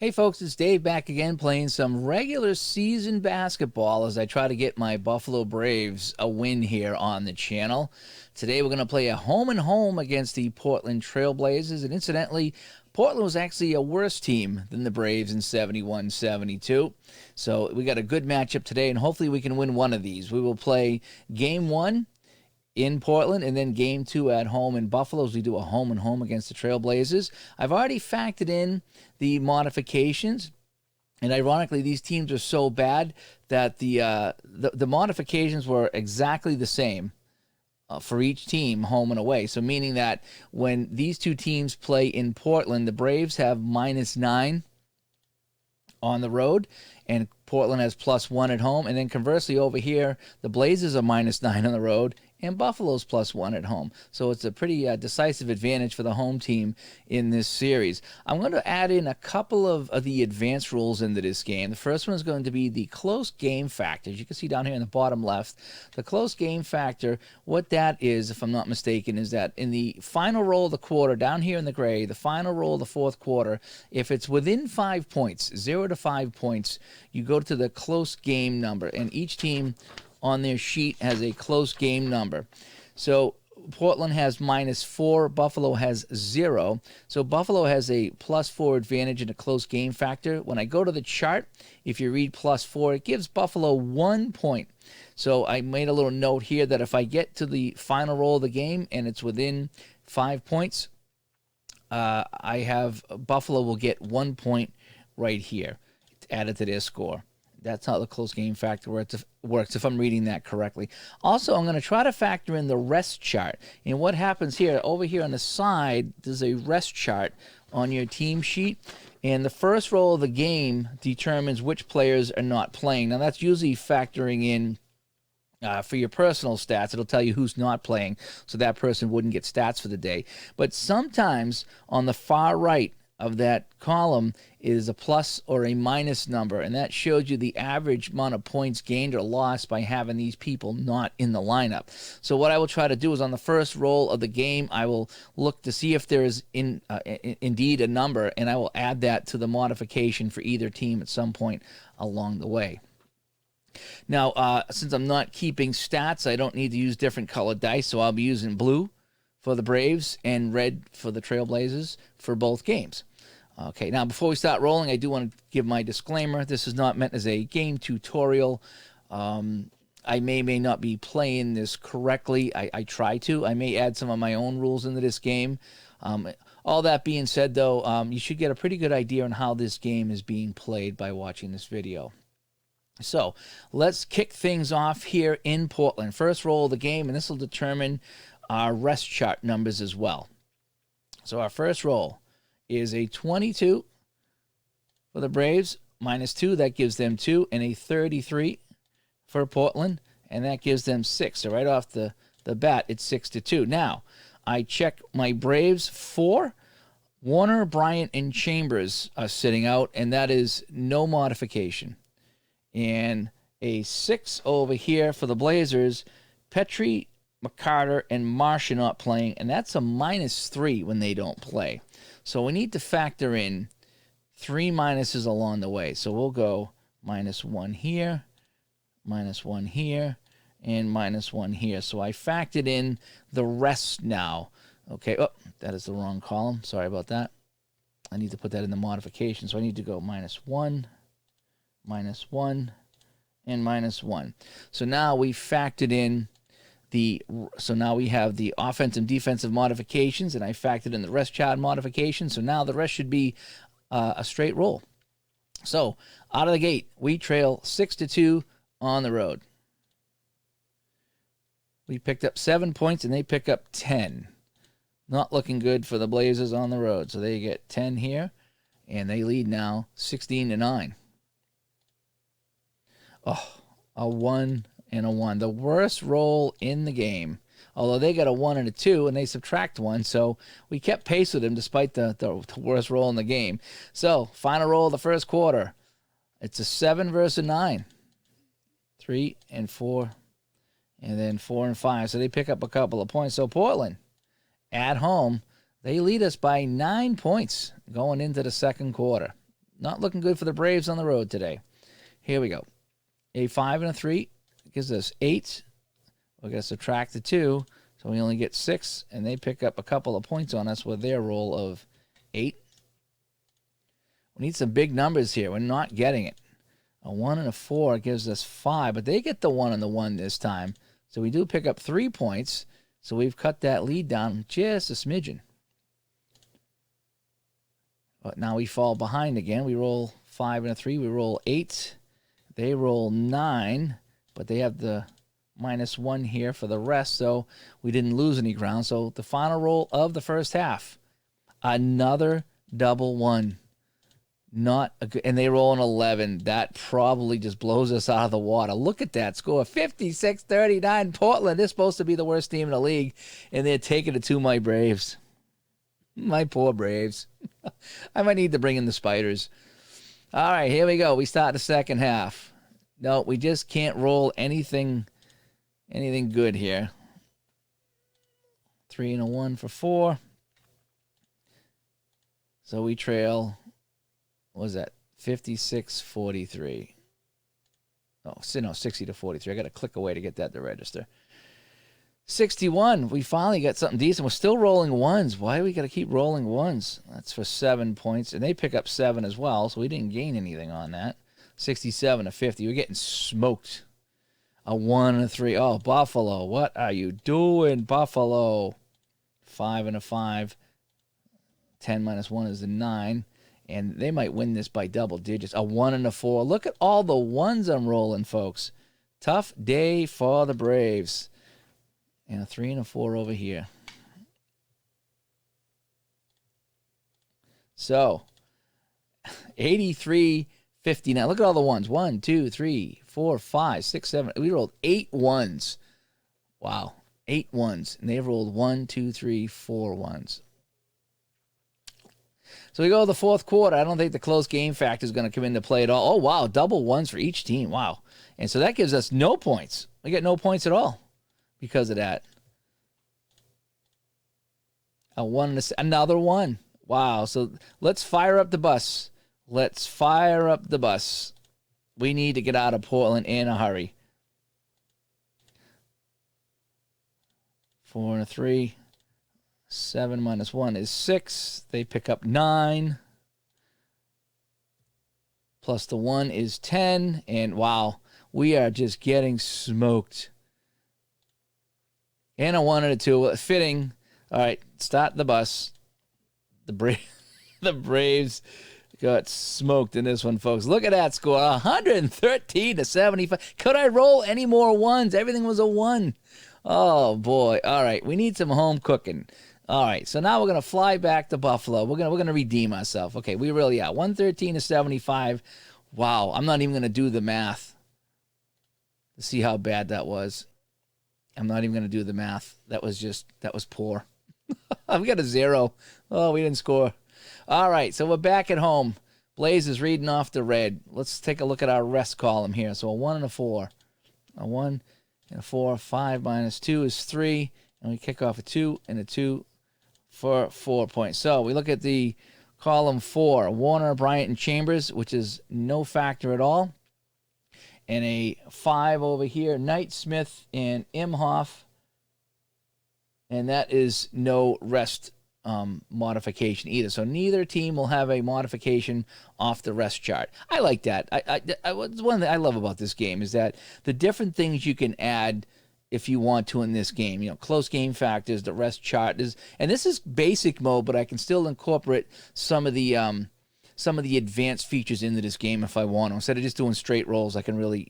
Hey folks, it's Dave back again playing some regular season basketball as I try to get my Buffalo Braves a win here on the channel. Today we're going to play a home and home against the Portland Trailblazers, and incidentally, Portland was actually a worse team than the Braves in 71-72. So we got a good matchup today, and hopefully we can win one of these. We will play game one in Portland, and then game two at home in Buffalo as we do a home and home against the Trailblazers. I've already factored in the modifications, and ironically, these teams are so bad that the modifications were exactly the same for each team, home and away. So meaning that when these two teams play in Portland, the Braves have -9 on the road, and Portland has +1 at home. And then conversely over here, the Blazers are -9 on the road, and Buffalo's +1 at home. So it's a pretty decisive advantage for the home team in this series. I'm going to add in a couple of the advanced rules into this game. The first one is going to be the close game factor. As you can see down here in the bottom left, the close game factor, what that is, if I'm not mistaken, is that in the final roll of the quarter, down here in the gray, the final roll of the fourth quarter, if it's within 5 points, 0 to 5 points, you go to the close game number, and each team on their sheet has a close game number. So Portland has -4, Buffalo has 0. So Buffalo has a +4 advantage in a close game factor. When I go to the chart, if you read +4, it gives Buffalo 1 point. So I made a little note here that if I get to the final roll of the game and it's within 5 points, I have Buffalo will get 1 point right here added to their score. That's how the close game factor works, if I'm reading that correctly. Also, I'm going to try to factor in the rest chart. And what happens here, over here on the side, there's a rest chart on your team sheet. And the first roll of the game determines which players are not playing. Now, that's usually factoring in for your personal stats. It'll tell you who's not playing, so that person wouldn't get stats for the day. But sometimes on the far right of that column is a plus or a minus number, and that shows you the average amount of points gained or lost by having these people not in the lineup. So what I will try to do is on the first roll of the game, I will look to see if there is indeed a number, and I will add that to the modification for either team at some point along the way. Now, since I'm not keeping stats, I don't need to use different colored dice, so I'll be using blue for the Braves and red for the Trailblazers for both games. Okay, now before we start rolling, I do want to give my disclaimer. This is not meant as a game tutorial. I may not be playing this correctly. I try to. I may add some of my own rules into this game. All that being said, though, you should get a pretty good idea on how this game is being played by watching this video. So let's kick things off here in Portland. First roll of the game, and this will determine our rest chart numbers as well. So our first roll is a 22 for the Braves, -2, that gives them 2, and a 33 for Portland, and that gives them 6. So right off the bat, it's 6-2. Now, I check my Braves. 4, Warner, Bryant, and Chambers are sitting out, and that is no modification. And a 6 over here for the Blazers, Petrie, McCarter, and Marsh are not playing, and that's a -3 when they don't play. So we need to factor in 3 minuses along the way. So we'll go -1 here, -1 here, and -1 here. So I factored in the rest now. Okay, oh, that is the wrong column. Sorry about that. I need to put that in the modification. So I need to go -1, -1, and -1. So now we factored in so now we have the offensive and defensive modifications, and I factored in the rest chart modification. So now the rest should be a straight roll. So out of the gate, we trail 6-2 on the road. We picked up 7 points, and they pick up 10. Not looking good for the Blazers on the road. So they get 10 here, and they lead now 16-9. Oh, a 1 and a 1. The worst roll in the game. Although they got a 1 and a 2, and they subtract 1, so we kept pace with them despite the worst roll in the game. So, final roll of the first quarter. It's a 7 versus a 9. 3 and 4, and then 4 and 5. So they pick up a couple of points. So Portland, at home, they lead us by 9 points going into the second quarter. Not looking good for the Braves on the road today. Here we go. A 5 and a 3 gives us 8. We're going to subtract the 2, so we only get 6, and they pick up a couple of points on us with their roll of 8. We need some big numbers here. We're not getting it. A 1 and a 4 gives us 5, but they get the 1 and the 1 this time. So we do pick up 3 points, so we've cut that lead down just a smidgen. But now we fall behind again. We roll 5 and a 3. We roll 8. They roll 9, but they have the -1 here for the rest, so we didn't lose any ground. So the final roll of the first half, another double 1. Not a good, and they roll an 11. That probably just blows us out of the water. Look at that score, 56-39. Portland, they're supposed to be the worst team in the league, and they're taking it to my Braves. My poor Braves. I might need to bring in the Spiders. All right, here we go. We start the second half. No, we just can't roll anything good here. 3 and a 1 for 4. So we trail, what was that, 56-43. Oh, no, 60-43. I got to click away to get that to register. 61. We finally got something decent. We're still rolling 1s. Why do we got to keep rolling 1s? That's for 7 points. And they pick up 7 as well, so we didn't gain anything on that. 67-50. We're getting smoked. A 1 and a 3. Oh, Buffalo. What are you doing, Buffalo? 5 and a 5. 10 minus 1 is a 9. And they might win this by double digits. A 1 and a 4. Look at all the 1s I'm rolling, folks. Tough day for the Braves. And a 3 and a 4 over here. So, 83-59. Look at all the 1s. 1, 2, 3, 4, 5, 6, 7. We rolled 8 1s. Wow. 8 1s. And they rolled 1, 2, 3, 4 1s. So we go to the fourth quarter. I don't think the close game factor is going to come into play at all. Oh, wow. Double 1s for each team. Wow. And so that gives us no points. We get no points at all because of that. A 1 and another 1. Wow. So let's fire up the bus. Let's fire up the bus. We need to get out of Portland in a hurry. 4 and a 3. 7 minus 1 is 6. They pick up 9. Plus the 1 is 10. And wow, we are just getting smoked. And a 1 and a 2. Fitting. All right, start the bus. The Braves got smoked in this one, folks. Look at that score, 113-75. Could I roll any more 1s? Everything was a 1. Oh, boy. All right, we need some home cooking. All right, so now we're going to fly back to Buffalo. We're gonna redeem ourselves. Okay, we really are. 113-75. Wow, I'm not even going to do the math to see how bad that was. I'm not even going to do the math. That was poor. I've got a 0. Oh, we didn't score. All right, so we're back at home. Blazers reading off the red. Let's take a look at our rest column here. So a 1 and a 4. A 1 and a 4. 5 minus 2 is 3. And we kick off a 2 and a 2 for 4 points. So we look at the column 4. Warner, Bryant, and Chambers, which is no factor at all. And a 5 over here. Knight, Smith, and Imhoff. And that is no rest modification either. So neither team will have a modification off the rest chart. I like that. One thing I love about this game is that the different things you can add if you want to in this game. You know, close game factors, the rest chart is, and this is basic mode, but I can still incorporate some of the advanced features into this game if I want to. Instead of just doing straight rolls, I can really,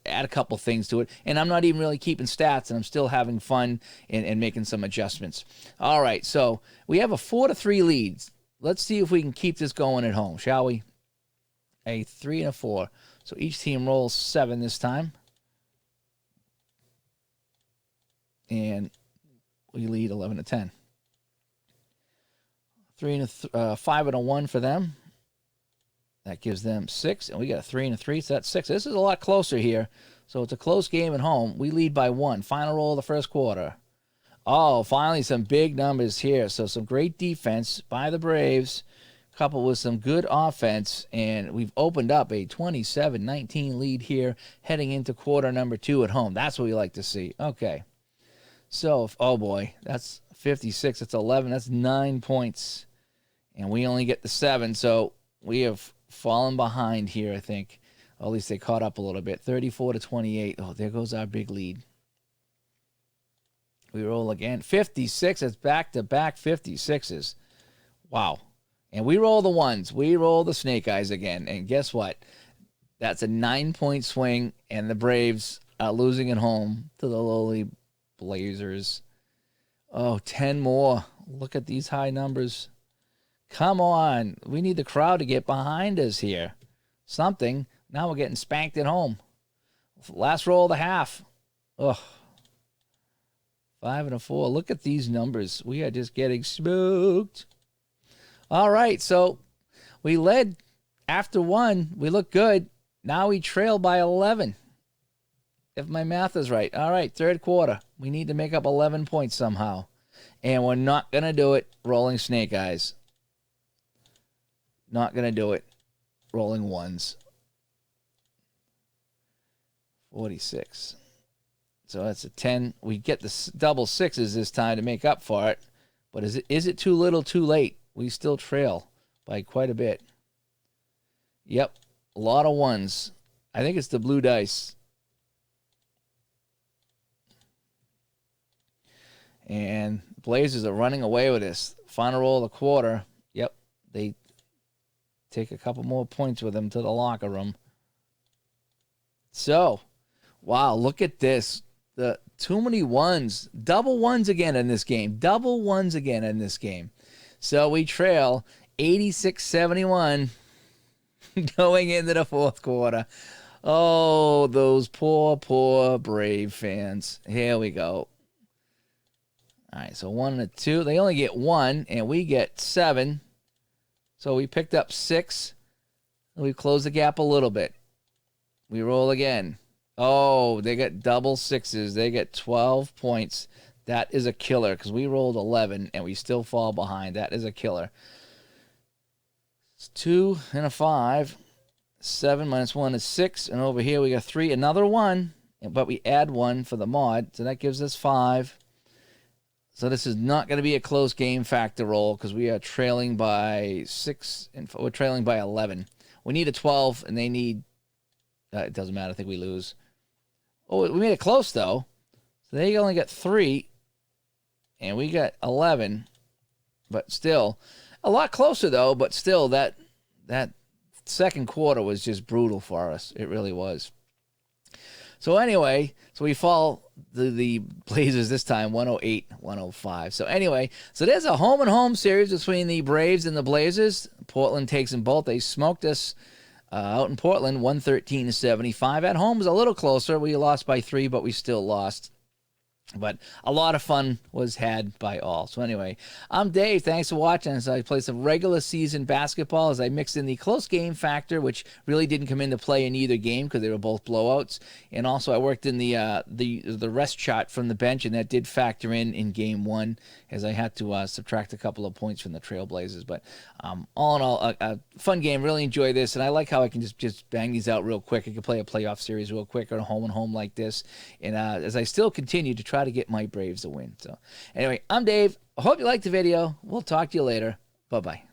add a couple things to it. And I'm not even really keeping stats, and I'm still having fun and making some adjustments. All right, so we have a 4-3 lead. Let's see if we can keep this going at home, shall we? A 3 and a 4. So each team rolls 7 this time. And we lead 11-10. 5 and a 1 for them. That gives them 6, and we got a 3 and a 3, so that's 6. This is a lot closer here, so it's a close game at home. We lead by 1. Final roll of the first quarter. Oh, finally some big numbers here. So some great defense by the Braves. coupled with some good offense, and we've opened up a 27-19 lead here heading into quarter number 2 at home. That's what we like to see. Okay. So, oh boy, that's 56. That's 11. That's 9 points. And we only get the 7. So we have fallen behind here, I think. Or at least they caught up a little bit. 34-28. Oh, there goes our big lead. We roll again. 56. That's back-to-back 56s. Wow. And we roll the ones. We roll the snake eyes again. And guess what? That's a 9-point swing, and the Braves are losing at home to the lowly Blazers. Oh, 10 more. Look at these high numbers. Come on. We need the crowd to get behind us here. Something. Now we're getting spanked at home. Last roll of the half. Ugh. 5 and a 4. Look at these numbers. We are just getting smoked. All right, so we led after 1. We look good. Now we trail by 11, if my math is right. All right, third quarter. We need to make up 11 points somehow. And we're not going to do it rolling snake eyes. Not going to do it rolling ones. 46. So that's a 10. We get the double sixes this time to make up for it. But is it too little, too late? We still trail by quite a bit. Yep, a lot of ones. I think it's the blue dice. And Blazers are running away with this. Final roll of the quarter. Yep, they take a couple more points with them to the locker room. So, wow, look at this. Too many ones. Double ones again in this game. Double ones again in this game. So we trail 86-71 going into the fourth quarter. Oh, those poor, poor Brave fans. Here we go. All right, so 1 and 2. They only get 1, and we get 7. So we picked up 6. And we closed the gap a little bit. We roll again. Oh, they get double sixes. They get 12 points. That is a killer because we rolled 11 and we still fall behind. That is a killer. It's 2 and a 5. 7 minus 1 is 6. And over here we got 3. Another 1. But we add 1 for the mod. So that gives us 5. So this is not going to be a close game factor roll because we are trailing by 6. And we're trailing by 11. We need a 12 and they need... it doesn't matter. I think we lose. Oh, we made it close though. So they only got 3. And we got 11, but still a lot closer though. But still, that second quarter was just brutal for us. It really was. So anyway, so we fall the Blazers this time 108-105. So anyway, so there's a home and home series between the Braves and the Blazers. Portland takes them both. They smoked us out in Portland 113-75. At home was a little closer. We lost by 3, but we still lost. But a lot of fun was had by all. So anyway, I'm Dave. Thanks for watching as I play some regular season basketball as I mixed in the close game factor, which really didn't come into play in either game because they were both blowouts. And also I worked in the rest chart from the bench, and that did factor in game 1 as I had to subtract a couple of points from the Trailblazers. But all in all, a fun game. Really enjoy this, and I like how I can just bang these out real quick. I can play a playoff series real quick or a home and home like this. And as I still continue to try to get my Braves a win. So anyway, I'm Dave. I hope you liked the video. We'll talk to you later. Bye-bye.